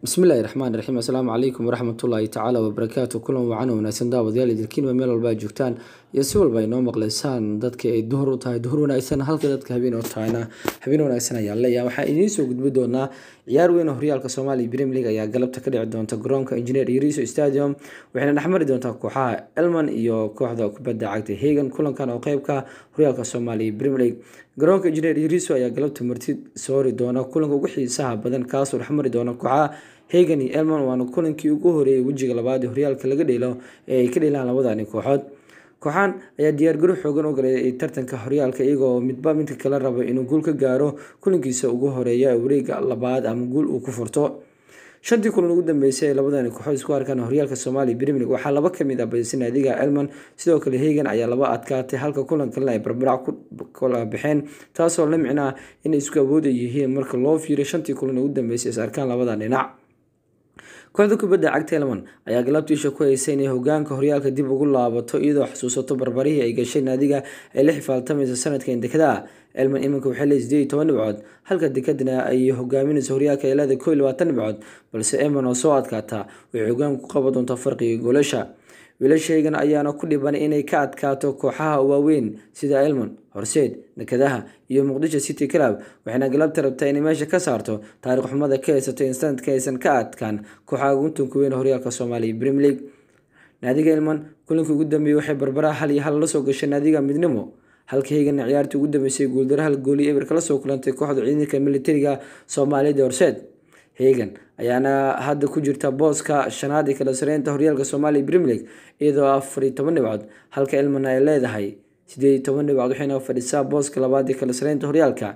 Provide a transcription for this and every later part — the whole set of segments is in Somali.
بسم الله الرحمن الرحيم السلام عليكم ورحمة الله تعالى وبركاته كلهم وعنا وناسن داودyaal idilkiin meel walba joogtaan iyo si walba inoo maqleysaan dadka ay duhur u tahay duhur wanaagsan halka dadka habeen oo tahayna habeen wanaagsan ayaa leeyahay waxa idin soo gudbi doonaa ciyaar weyn oo horyaalka Soomaaliya Premier League ayaa galabta ka dhici doonta garoonka Engineer Iriso Stadium waxayna dhaxmari doontaa kooxaha Elman iyo kooxda kubadda cagta Hagan kulankan oo qayb ka horyaalka Soomaaliya Premier League garoonka Engineer Iriso ayaa galabta martid soori doona kulanka ugu xiisaha badan kaas oo dhaxmari doona kooxaha Hagan iyo Elman waana kulankii ugu horeeyay wajiga labaad ee horyaalka laga dheelo ee ay ka dheelaan labadani kooxood kooxan ayaa diyaar garow xoogan u galay tartanka horyaalka iyagoo midba midka kala rabo inuu gool ka gaaro kulankiisa ugu horeeya wareegga labaad ama gool uu ku furto shantii kulan ugu dambeysay labadani kooxood isku arkaan horyaalka Soomaaliya Premier League waxaa laba kamid ah baysan naadiga Elman sidoo kale Hagan ayaa laba adkaatay halka kulan kale ay barbarac ku kala bixeen taasoo la micnaa in isku awood yihiin marka loo fiiriyo shantii kulan ugu dambeysay is arkaan labadan dhinac kooxda kubadda cagta Elman ayaa galabtiisa ku haysay inay hogaanka horyaalka dib ugu laabato iyadoo xasuusato barbarihii ay gashay naadiga ay la xifaaltamaysa sanadkan dekada Elman iminka waxay leedahay 18 dhibcood halka dekadana ay hogaaminayso horyaalka ay leedahay 21 dhibcood balse Elman oo soo adkaata waxay hogaan ku qaban doontaa farqiga goolasha wiilashaygan ayaana ku dhiban inay ka adkaato kooxaha waaweyn sida Elman horseed nakadaha iyo Muqdisho City Club waxayna galabta rabtaa inay meesha ka saarto taariikh xumada ka haysato instantka aysan ka adkaan kooxaha ugu tunka weyn horyaalka Soomaaliya Premier League naadiga Elman kulankii ugu dambeeyay waxay barbara hal iyo hal la soo gashay naadiga midnimo halka Hagan ciyaartii ugu dambeysay gooldar hal gool iyo eber kala soo kulantay kooxda ciidanka militariga Soomaaliya horseed Hagan ayaana hadda ku jirta booska shanaad ee kala sareynta horyaalka Soomaaliya Premier League iyadoo 14 dhibcood halka Elman ay leedahay 18 dhibcood waxayna fadhisaa booska labaad ee kala sareynta horyaalka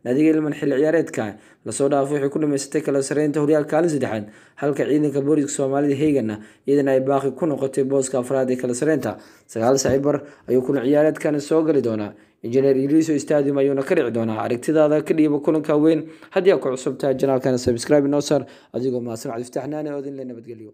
naadiga Elman xilli ciyaareedka la soo dhaafay waxay ku dhameysatay kala sareynta horyaalka kaalin saddexaad halka ciidanka booliska Soomaaliya Hagan iyadana ay baaqi ku noqotay booska afraad ee kala sareynta 9 saacibar ayuu kulan ciyaareedkan soo gali doona Engineer Iriso Stadium ayuuna ka dhici doonaa aragtidaada ka dhiibo kulanka weyn haddii aad ku cusubtahay channelkan subscribe noo sar adigoo maasan cad iftaxnaana oo idin la nabadgeliyo